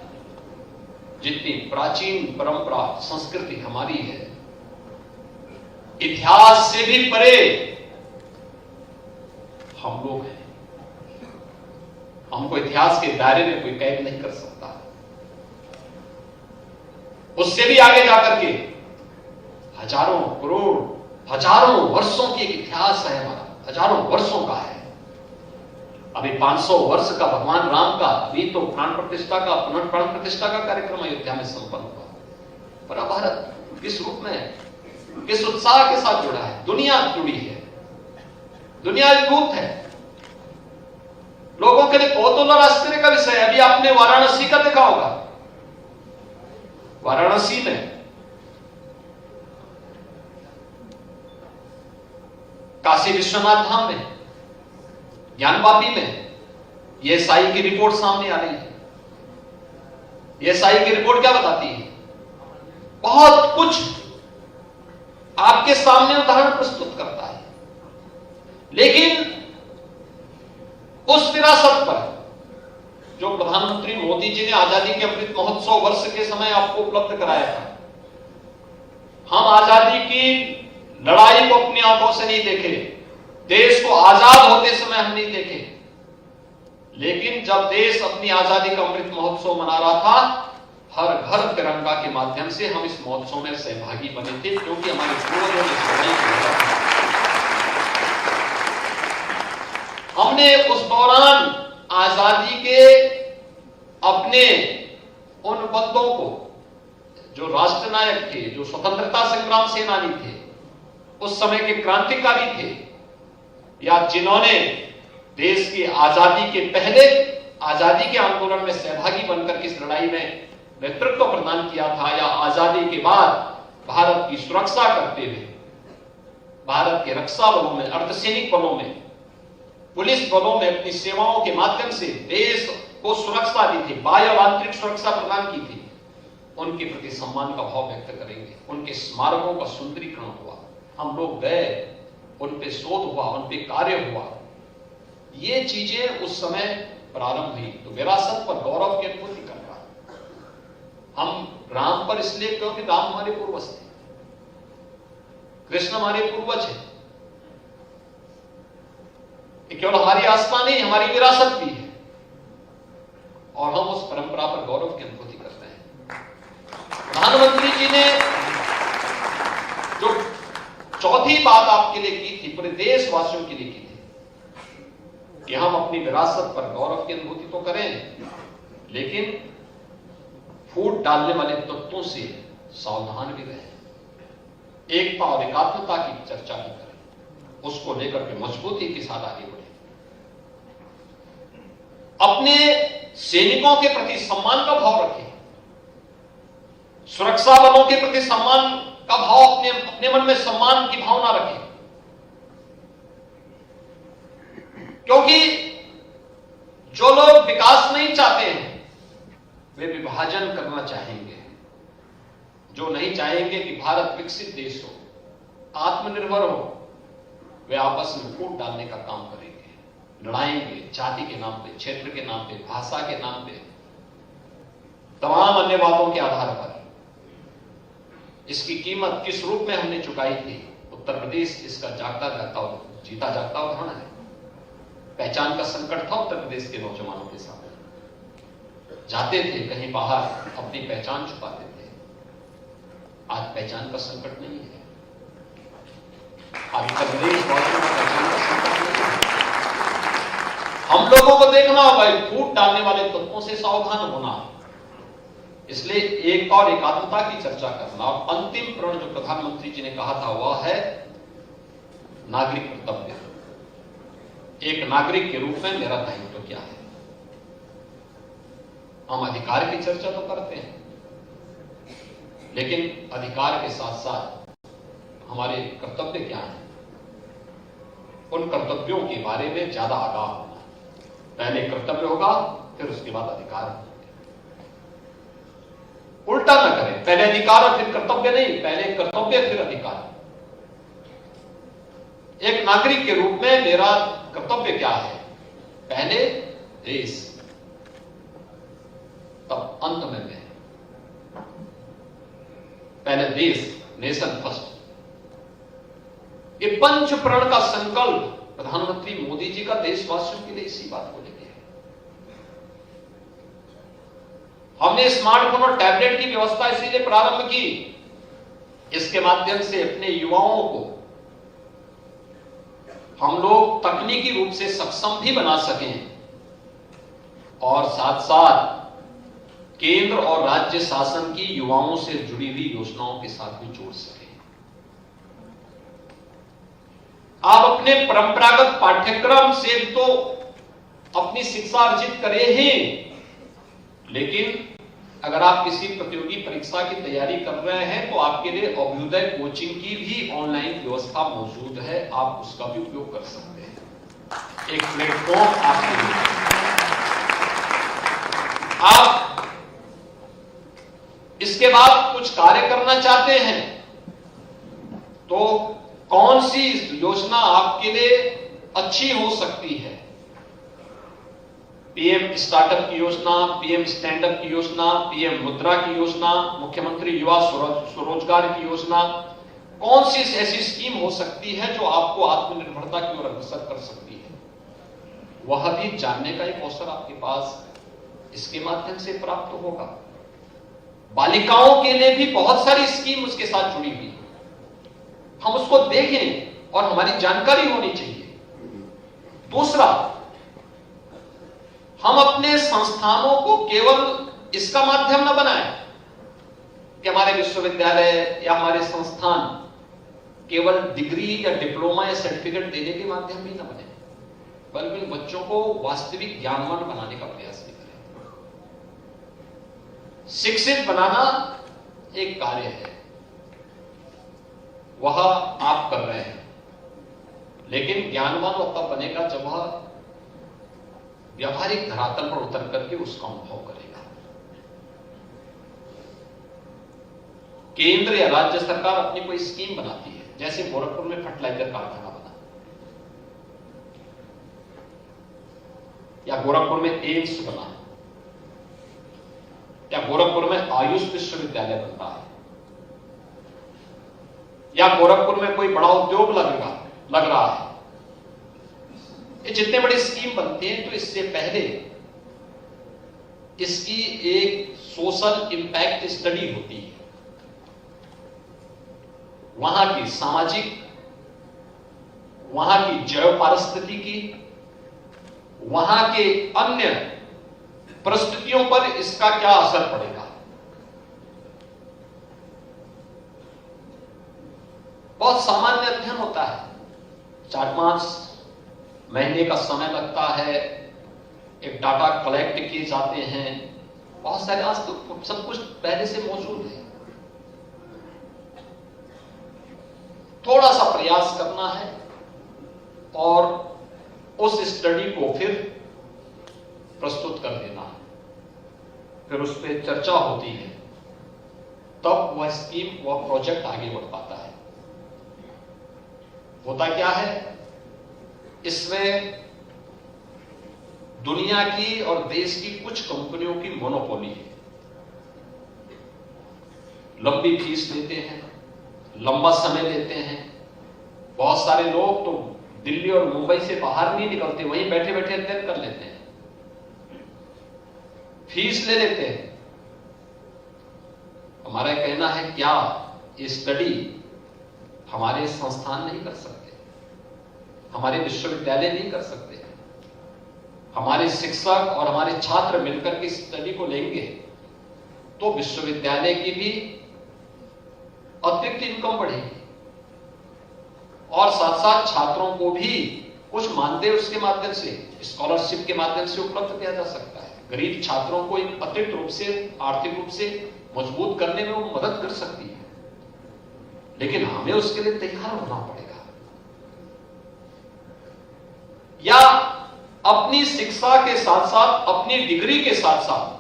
जितनी प्राचीन परंपरा संस्कृति हमारी है, इतिहास से भी परे हम लोग हैं। हमको इतिहास के दायरे में कोई कैद नहीं कर सकता। उससे भी आगे जाकर के हजारों करोड़, हजारों वर्षों की एक इतिहास है हमारा, हजारों वर्षों का है। अभी 500 वर्ष का भगवान राम का, अभी तो प्राण प्रतिष्ठा का, पुनर्प्राण प्रतिष्ठा का कार्यक्रम अयोध्या में संपन्न हुआ। पर अब भारत किस रूप में, किस उत्साह के साथ जुड़ा है? दुनिया जुड़ी है, दुनिया एकजुट है। लोगों के लिए कौतूहल और आश्चर्य का विषय है। अभी आपने वाराणसी का देखा होगा। वाराणसी में काशी विश्वनाथ धाम में, ज्ञानवापी में ईएसआई की रिपोर्ट सामने आ रही है। ईएसआई की रिपोर्ट क्या बताती है? बहुत कुछ आपके सामने उदाहरण प्रस्तुत करता है, लेकिन उस विरासत पर जो प्रधानमंत्री मोदी जी ने आजादी के अमृत महोत्सव वर्ष के समय आपको उपलब्ध कराया था, हम आजादी की लड़ाई को अपनी आंखों से नहीं देखे, देश को आजाद होते समय हम नहीं देखे, लेकिन जब देश अपनी आजादी का अमृत महोत्सव मना रहा था, हर घर तिरंगा के माध्यम से हम इस महोत्सव में सहभागी बने थे, क्योंकि हमारे पूर्वजों ने लड़ाई की। हमने उस दौरान आजादी के अपने उन बंदों को, जो राष्ट्रनायक थे, जो स्वतंत्रता संग्राम सेनानी थे, उस समय के क्रांतिकारी थे, या जिन्होंने देश की आजादी के पहले आजादी के आंदोलन में सहभागी बनकर इस लड़ाई में नेतृत्व प्रदान किया था, या आजादी के बाद भारत की सुरक्षा करते हुए भारत के रक्षा बलों में, अर्धसैनिक बलों में पुलिस बलों में अपनी सेवाओं के माध्यम से देश को सुरक्षा दी थी, बाह्य और आंतरिक सुरक्षा प्रदान की थी, उनके प्रति सम्मान का भाव व्यक्त करेंगे। उनके स्मारकों का सुंदरीकरण हुआ, हम लोग गए, उन पे शोध हुआ, उन पे कार्य हुआ, ये चीजें उस समय प्रारंभ हुई। तो विरासत पर गौरव की अनुभूति कर रहा है। हम राम पर इसलिए क्योंकि राम हमारे पूर्वज थे, कृष्ण हमारे पूर्वज है। ये केवल हमारी आस्था नहीं, हमारी विरासत भी है, और हम उस परंपरा पर गौरव की अनुभूति करते हैं। प्रधानमंत्री जी ने जो चौथी बात आपके लिए की थी, पूरे देशवासियों के लिए की थी, कि हम अपनी विरासत पर गौरव की अनुभूति तो करें, लेकिन फूट डालने वाले तत्वों से सावधान भी रहें, एकता और एकात्मता की चर्चा भी करें, उसको लेकर के मजबूती के साथ आगे बढ़े। अपने सैनिकों के प्रति सम्मान का भाव रखें, सुरक्षा बलों के प्रति सम्मान का भाव, अपने मन में सम्मान की भावना रखें, क्योंकि जो लोग विकास नहीं चाहते हैं वे विभाजन करना चाहेंगे। जो नहीं चाहेंगे कि भारत विकसित देश हो, आत्मनिर्भर हो, वे आपस में फूट डालने का काम करेंगे, लड़ाएंगे, जाति के नाम पे, क्षेत्र के नाम पे, भाषा के नाम पे, तमाम अन्य बातों के आधार पर। इसकी कीमत किस रूप में हमने चुकाई थी? उत्तर प्रदेश इसका जागता जागता जीता जागता उदाहरण है। पहचान का संकट था उत्तर प्रदेश के नौजवानों के साथ, जाते थे कहीं बाहर, अपनी पहचान छुपाते थे। आज पहचान का संकट नहीं है, आज उत्तर प्रदेश वासियों का पहचान का संकट नहीं है। हम लोगों को देखना होगा, फूट डालने वाले तत्वों से सावधान होना। इसलिए एकता और एकात्मता की चर्चा करना, और अंतिम प्रण जो प्रधानमंत्री जी ने कहा था वह है नागरिक कर्तव्य। एक नागरिक के रूप में मेरा दायित्व क्या है? हम अधिकार की चर्चा तो करते हैं, लेकिन अधिकार के साथ साथ हमारे कर्तव्य क्या हैं? उन कर्तव्यों के बारे में ज्यादा आगाह होना। पहले कर्तव्य होगा, फिर उसके बाद अधिकार होंगे। उल्टा ना करें, पहले अधिकार और फिर कर्तव्य नहीं, पहले कर्तव्य फिर अधिकार। एक नागरिक के रूप में मेरा कर्तव्य क्या है? पहले देश, तब अंत में मैं। पहले देश, नेशन फर्स्ट। ये पंच प्रण का संकल्प प्रधानमंत्री मोदी जी का देशवासियों के लिए इसी बात को लेकर है। हमने स्मार्टफोन और टैबलेट की व्यवस्था इसीलिए प्रारंभ की, इसके माध्यम से अपने युवाओं को हम लोग तकनीकी रूप से सक्षम भी बना सकें, और साथ साथ केंद्र और राज्य शासन की युवाओं से जुड़ी हुई योजनाओं के साथ भी जोड़ सकें। आप अपने परंपरागत पाठ्यक्रम से तो अपनी शिक्षा अर्जित करे हैं, लेकिन अगर आप किसी प्रतियोगी परीक्षा की तैयारी कर रहे हैं तो आपके लिए अभ्युदय कोचिंग की भी ऑनलाइन व्यवस्था मौजूद है, आप उसका भी उपयोग कर सकते हैं। एक प्लेटफॉर्म आपके लिए। आप इसके बाद कुछ कार्य करना चाहते हैं तो कौन सी योजना आपके लिए अच्छी हो सकती है? पीएम स्टार्टअप की योजना, पीएम स्टैंड अप की योजना, पीएम मुद्रा की योजना, मुख्यमंत्री युवा स्वरोजगार की योजना, कौन सी ऐसी स्कीम हो सकती है जो आपको आत्मनिर्भरता की ओर अग्रसर कर सकती है? वह भी जानने का एक अवसर आपके पास इसके माध्यम से प्राप्त होगा। बालिकाओं के लिए भी बहुत सारी स्कीम उसके साथ जुड़ी हुई, हम उसको देखें और हमारी जानकारी होनी चाहिए। दूसरा, हम अपने संस्थानों को केवल इसका माध्यम न बनाएं कि हमारे विश्वविद्यालय या हमारे संस्थान केवल डिग्री या डिप्लोमा या सर्टिफिकेट देने के माध्यम भी न बने, बल्कि बच्चों को वास्तविक ज्ञानवान बनाने का प्रयास भी करें। शिक्षित बनाना एक कार्य है, वह आप कर रहे हैं, लेकिन ज्ञानवान तब बनेगा जब वह व्यावहारिक धरातल पर उतर करके उसका अनुभव करेगा। केंद्र या राज्य सरकार अपनी कोई स्कीम बनाती है, जैसे गोरखपुर में फर्टिलाइजर कारखाना बना, या गोरखपुर में एम्स बना, या गोरखपुर में आयुष विश्वविद्यालय बन रहा है, या गोरखपुर में कोई बड़ा उद्योग लग रहा है। ये जितने बड़ी स्कीम बनती हैं, तो इससे पहले इसकी एक सोशल इंपैक्ट स्टडी होती है। वहां की सामाजिक, वहां की जैव पारिस्थितिकी, वहां के अन्य परिस्थितियों पर इसका क्या असर पड़ेगा। बहुत सामान्य अध्ययन होता है, 4-5 महीने का समय लगता है, एक डाटा कलेक्ट किए जाते हैं, बहुत सारे, आज तो सब कुछ पहले से मौजूद है। थोड़ा सा प्रयास करना है और उस स्टडी को फिर प्रस्तुत कर देना है, फिर उस पर चर्चा होती है, तब वह स्कीम, वह प्रोजेक्ट आगे बढ़ पाता है। होता क्या है, इसमें दुनिया की और देश की कुछ कंपनियों की मोनोपोली है। लंबी फीस लेते हैं, लंबा समय लेते हैं। बहुत सारे लोग तो दिल्ली और मुंबई से बाहर नहीं निकलते, वहीं बैठे बैठे अध्ययन कर लेते हैं, फीस ले लेते हैं। हमारा कहना है, क्या ये स्टडी हमारे संस्थान नहीं कर सकते, हमारे विश्वविद्यालय नहीं कर सकते? हमारे शिक्षक और हमारे छात्र मिलकर के स्टडी को लेंगे तो विश्वविद्यालय की भी अतिरिक्त इनकम बढ़ेगी और साथ साथ छात्रों को भी कुछ मानदेय उसके माध्यम से, स्कॉलरशिप के माध्यम से उपलब्ध किया जा सकता है। गरीब छात्रों को एक अतिरिक्त रूप से, आर्थिक रूप से मजबूत करने में वो मदद कर सकती है, लेकिन हमें उसके लिए तैयार होना पड़ेगा। या अपनी शिक्षा के साथ साथ, अपनी डिग्री के साथ साथ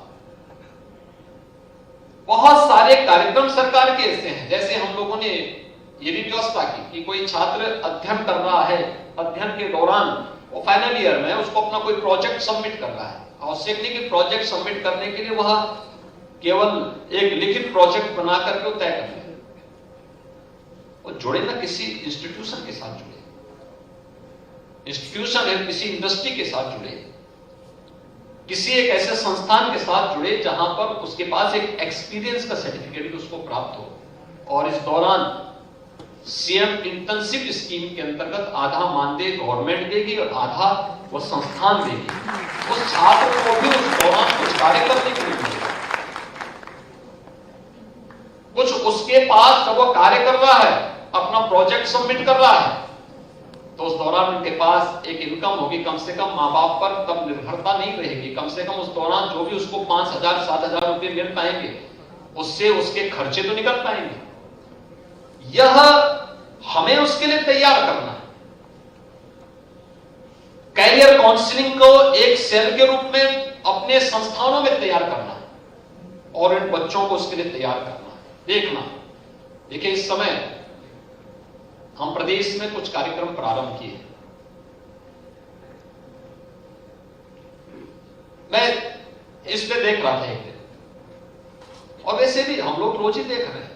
बहुत सारे कार्यक्रम सरकार के ऐसे हैं, जैसे हम लोगों ने ये भी व्यवस्था की कि कोई छात्र अध्ययन कर रहा है, अध्ययन के दौरान वो फाइनल ईयर में उसको अपना कोई प्रोजेक्ट सबमिट कर रहा है। आवश्यक नहीं कि प्रोजेक्ट सबमिट करने के लिए वह केवल एक लिखित प्रोजेक्ट बना करके तय कर ले, वो जुड़े ना किसी इंस्टीट्यूशन के साथ जुड़े, इंस्टीट्यूशन है किसी इंडस्ट्री के साथ जुड़े, किसी एक ऐसे संस्थान के साथ जुड़े जहां पर उसके पास एक एक्सपीरियंस का सर्टिफिकेट उसको प्राप्त हो। और इस दौरान सीएम इंटर्नशिप स्कीम के अंतर्गत आधा मानदेय गवर्नमेंट देगी और आधा वो संस्थान देगी। उस छात्र को भी उस दौरान कुछ कार्य करने के लिए मिलेगा, कुछ उसके पास जब वो कार्य कर रहा है, अपना प्रोजेक्ट सबमिट कर रहा है, तो उस दौरान उनके पास एक इनकम होगी, कम से कम माँ बाप पर तब निर्भरता नहीं रहेगी। कम से कम उस दौरान जो भी उसको 5,000-7,000 रुपए मिल पाएंगे, उससे उसके खर्चे तो निकल पाएंगे। यह हमें उसके लिए तैयार करना है। कैरियर काउंसलिंग को एक सेल के रूप में अपने संस्थानों में तैयार करना है और इन बच्चों को उसके लिए तैयार करना है। देखिए, इस समय हम प्रदेश में कुछ कार्यक्रम प्रारंभ किए। मैं इस पे देख रहा था एक दिन, और वैसे भी हम लोग रोज ही देख रहे हैं।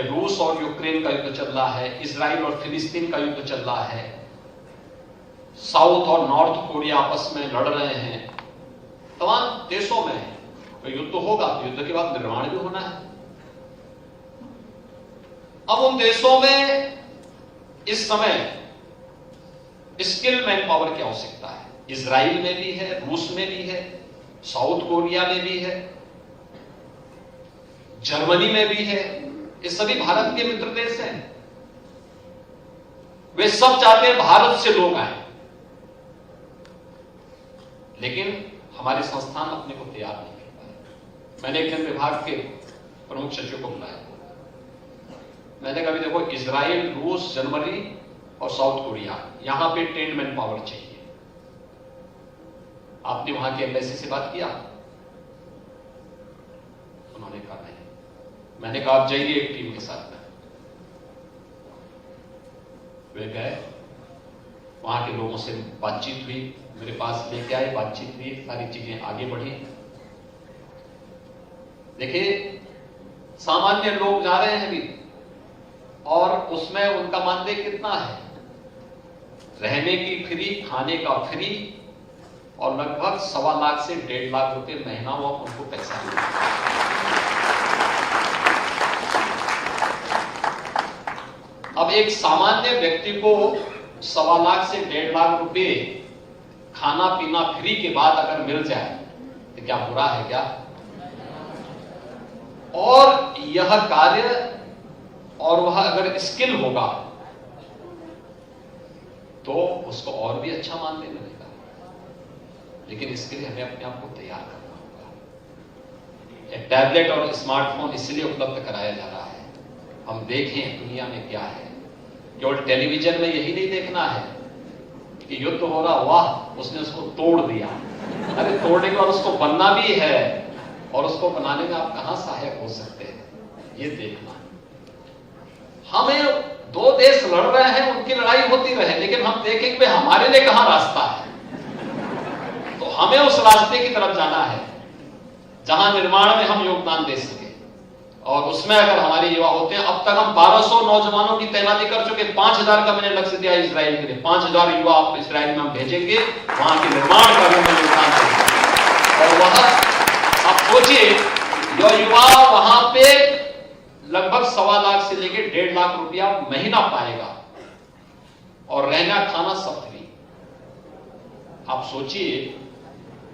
रूस और यूक्रेन का युद्ध चल रहा है, इजराइल और फिलिस्तीन का युद्ध चल रहा है, साउथ और नॉर्थ कोरिया आपस में लड़ रहे हैं। तमाम देशों में तो युद्ध होगा, तो युद्ध के बाद निर्माण भी होना है। अब उन देशों में इस समय स्किल मैन पावर की आवश्यकता है। इजराइल में भी है, रूस में भी है, साउथ कोरिया में भी है, जर्मनी में भी है। ये सभी भारत के मित्र देश हैं। वे सब चाहते हैं भारत से लोग आए, लेकिन हमारे संस्थान अपने को तैयार नहीं कर पाए। मैंने एक दिन विभाग के प्रमुख सचिव को बुलाया, मैंने कहा देखो, इजराइल, रूस, जर्मनी और साउथ कोरिया, यहां पे ट्रेंड मैन पावर चाहिए। आपने वहां के एम्बेसी से बात किया? उन्होंने कहा नहीं। मैंने कहा आप जाइए एक टीम के साथ में। वे गए, वहां के लोगों से बातचीत हुई, मेरे पास लेके आए, बातचीत हुई, सारी चीजें आगे बढ़ी। देखिए, सामान्य लोग जा रहे हैं अभी, और उसमें उनका मानदेय कितना है? रहने की फ्री, खाने का फ्री, और लगभग 1.25 लाख से 1.5 लाख रुपए महीना वो उनको पैसा मिलता है। अब एक सामान्य व्यक्ति को 1.25 लाख से 1.5 लाख रुपए खाना पीना फ्री के बाद अगर मिल जाए तो क्या बुरा है क्या? और यह कार्य, और वह अगर स्किल होगा तो उसको और भी अच्छा मानदेय मिलेगा। लेकिन इसके लिए हमें अपने आप को तैयार करना होगा। एक टैबलेट और स्मार्टफोन इसलिए उपलब्ध कराया जा रहा है, हम देखें दुनिया में क्या है। केवल टेलीविजन में यही नहीं देखना है कि युद्ध हो रहा, वाह उसने उसको तोड़ दिया। अरे तोड़ने के बाद उसको बनना भी है, और उसको बनाने में आप कहां सहायक हो सकते हैं, ये देखना। हमें दो देश लड़ रहे हैं, उनकी लड़ाई होती रहे, लेकिन हम देखें कि हमारे लिए कहां रास्ता है। तो हमें उस रास्ते की तरफ जाना है जहां निर्माण में हम योगदान दे सके, और उसमें अगर हमारे युवा होते हैं। अब तक हम 1200 नौजवानों की तैनाती कर चुके, 5000 का मैंने लक्ष्य दिया इजराइल के लिए। 5000 युवा आप इजराइल में हम भेजेंगे, वहां के निर्माण कार्यों में योगदान देंगे। और वह आप सोचिए, जो युवा वहां पे लगभग 1.25 लाख से लेकर 1.5 लाख रुपया महीना पाएगा, और रहना खाना सब फ्री। आप सोचिए,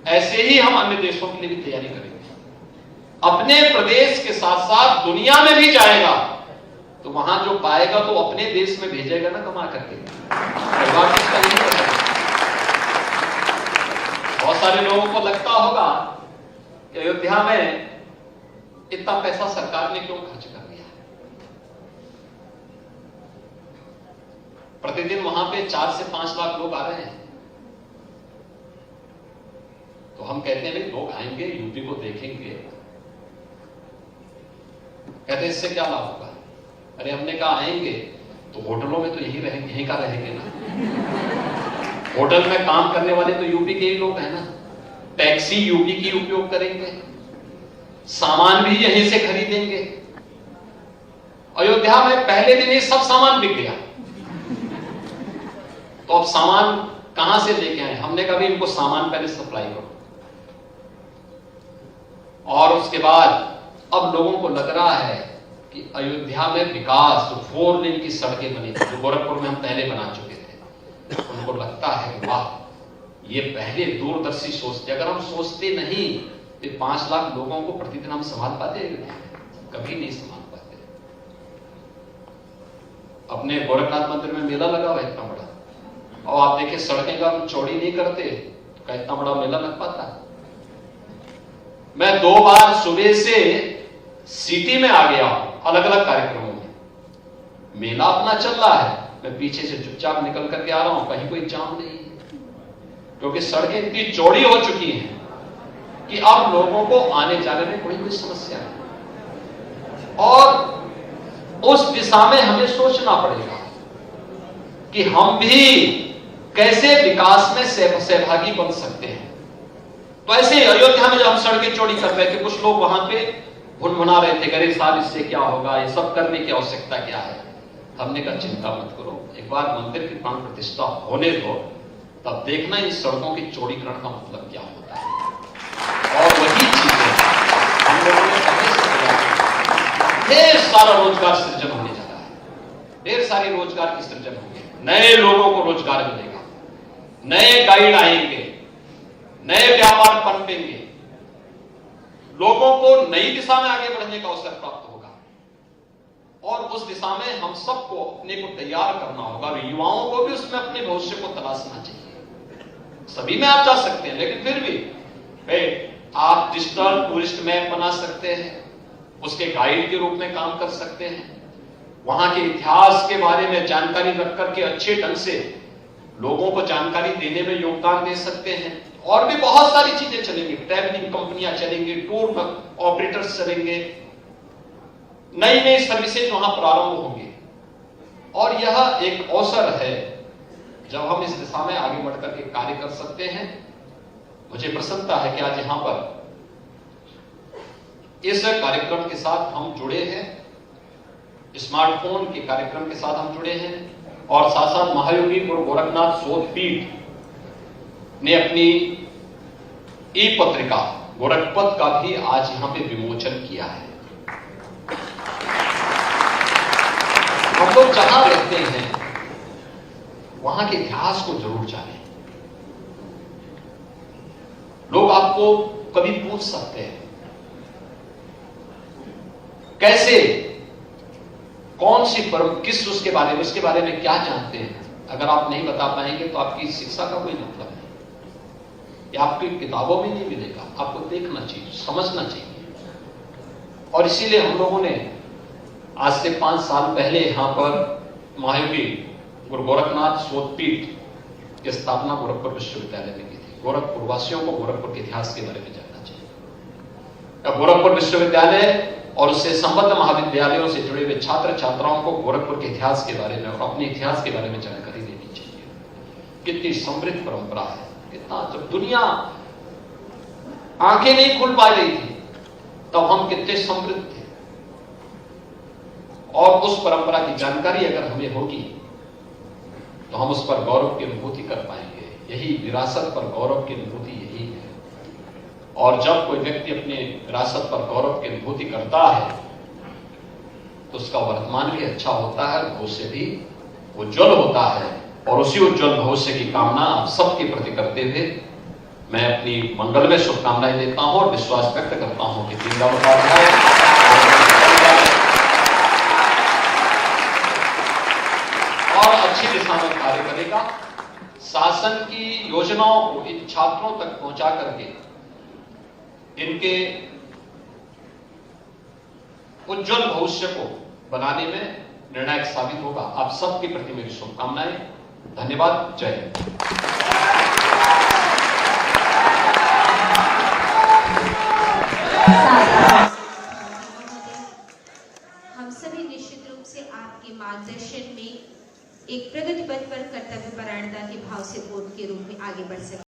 ऐसे ही हम अन्य देशों के लिए भी तैयारी करेंगे। अपने प्रदेश के साथ साथ दुनिया में भी जाएगा, तो वहां जो पाएगा तो अपने देश में भेजेगा ना कमा करके। परिवार किसका नहीं पता। बहुत सारे लोगों को लगता होगा कि अयोध्या में इतना पैसा सरकार ने क्यों खर्च कर दिया। प्रतिदिन वहां पे 4 से 5 लाख लोग आ रहे हैं। तो हम कहते हैं भाई लोग आएंगे, यूपी को देखेंगे, कहते हैं इससे क्या लाभ होगा। अरे हमने कहा आएंगे तो होटलों में तो यही रहेंगे, यहीं का रहेंगे ना। होटल में काम करने वाले तो यूपी के ही लोग हैं ना। टैक्सी यूपी की उपयोग करेंगे, सामान भी यहीं से खरीदेंगे। अयोध्या में पहले दिन ही सब सामान बिक गया, तो अब सामान कहां से लेके आए? हमने कहा इनको सामान पहले सप्लाई करो, और उसके बाद अब लोगों को लग रहा है कि अयोध्या में विकास, जो 4 लेन की सड़कें बनी थी, जो गोरखपुर में हम पहले बना चुके थे, उनको लगता है वाह ये पहले दूरदर्शी सोचते। अगर हम सोचते नहीं तो 5 लाख लोगों को प्रतिदिन हम संभाल पाते? कभी नहीं संभाल पाते। अपने गोरखनाथ मंदिर में मेला लगा हुआ इतना बड़ा, और आप देखिए सड़कें का हम चौड़ी नहीं करते तो क्या इतना बड़ा मेला लग पाता? मैं 2 बार सुबह से सिटी में आ गया हूं, अलग अलग कार्यक्रमों में। मेला अपना चल रहा है, मैं पीछे से चुपचाप निकल करके आ रहा हूं, कहीं कोई जाम नहीं है, क्योंकि सड़कें इतनी चौड़ी हो चुकी हैं कि अब लोगों को आने जाने में कोई समस्या नहीं। और उस दिशा में हमें सोचना पड़ेगा कि हम भी कैसे विकास में सहभागी बन सकते हैं। तो ऐसे अयोध्या में जब हम सड़कें चौड़ी कर रहे थे, कुछ लोग वहां पे भुनभुना रहे थे, अरे साहब इससे क्या होगा, ये सब करने की आवश्यकता क्या है। हमने कहा चिंता मत करो, एक बार मंदिर की प्राण प्रतिष्ठा होने दो, तब देखना इन सड़कों के चौड़ीकरण का मतलब क्या होता है। और वही चीजें हम लोगों ने पहले से किया। ढेर सारा रोजगार सृजन होने जा रहा है, ढेर सारे रोजगार की सृजन होंगे, नए लोगों को रोजगार मिलेगा, नए गाइड आएंगे, नए व्यापार पनपेंगे, लोगों को नई दिशा में आगे बढ़ने का अवसर प्राप्त होगा। और उस दिशा में हम सबको अपने को तैयार करना होगा, युवाओं को भी उसमें अपने भविष्य को तलाशना चाहिए। सभी में आप जा सकते हैं, लेकिन फिर भी आप डिजिटल टूरिस्ट मैप बना सकते हैं, उसके गाइड के रूप में काम कर सकते हैं, वहां के इतिहास के बारे में जानकारी रख करके अच्छे ढंग से लोगों को जानकारी देने में योगदान दे सकते हैं। और भी बहुत सारी चीजें चलेंगी, ट्रैवलिंग कंपनियां चलेंगी, टूर ऑपरेटर्स चलेंगे, नई नई सर्विसेज वहां प्रारंभ होंगी। और यह एक अवसर है जब हम इस दिशा में आगे बढ़कर के कार्य कर सकते हैं। मुझे प्रसन्नता है कि आज यहां पर इस कार्यक्रम के साथ हम जुड़े हैं, स्मार्टफोन के कार्यक्रम के साथ हम जुड़े हैं, और साथ साथ महायोगी गुरु गोरखनाथ शोध पीठ ने अपनी ई पत्रिका गोरखपथ का भी आज यहां पे विमोचन किया है। हम लोग जहां रहते हैं वहां के इतिहास को जरूर जानें। लोग आपको कभी पूछ सकते हैं कैसे, कौन सी किस उसके बारे में क्या जानते हैं। अगर आप नहीं बता पाएंगे तो आपकी शिक्षा का कोई मतलब नहीं, या आपकी किताबों में नहीं मिलेगा। आपको देखना चाहिए, समझना चाहिए। और इसीलिए हम लोगों ने आज से 5 साल पहले यहां पर महायोगी गुरु गोरखनाथ शोध पीठ की स्थापना गोरखपुर विश्वविद्यालय में की थी। गोरखपुर वासियों को गोरखपुर के इतिहास के बारे में जानना चाहिए। गोरखपुर विश्वविद्यालय और उससे संबद्ध महाविद्यालयों से जुड़े हुए छात्र छात्राओं को गोरखपुर के इतिहास के बारे में और अपने इतिहास के बारे में जानकारी देनी चाहिए। कितनी समृद्ध परंपरा है, कितना, जब दुनिया आंखें नहीं खुल पा रही थी तब हम कितने समृद्ध थे। और उस परंपरा की जानकारी अगर हमें होगी तो हम उस पर गौरव की अनुभूति कर पाएंगे। यही विरासत पर गौरव की अनुभूति यही है। और जब कोई व्यक्ति अपने विरासत पर गौरव की अनुभूति करता है तो उसका वर्तमान भी अच्छा होता है, भविष्य भी उज्जवल होता है। और उसी उज्जवल भविष्य की कामना आप सबके प्रति करते हुए मैं अपनी मंडल में शुभकामनाएं देता हूं और विश्वास व्यक्त करता हूं कि दीनदयाल उपाध्याय और अच्छी दिशा में कार्य करेगा। शासन की योजनाओं को इन छात्रों तक पहुंचा करके इनके उज्जवल भविष्य को बनाने में निर्णायक साबित होगा। आप सबके प्रति मेरी शुभकामनाएं। धन्यवाद। जय हिंद। हम सभी निश्चित रूप से आपके मार्गदर्शन में एक प्रगति पथ पर कर्तव्य परायणता के भाव से वोट के रूप में आगे बढ़ सके।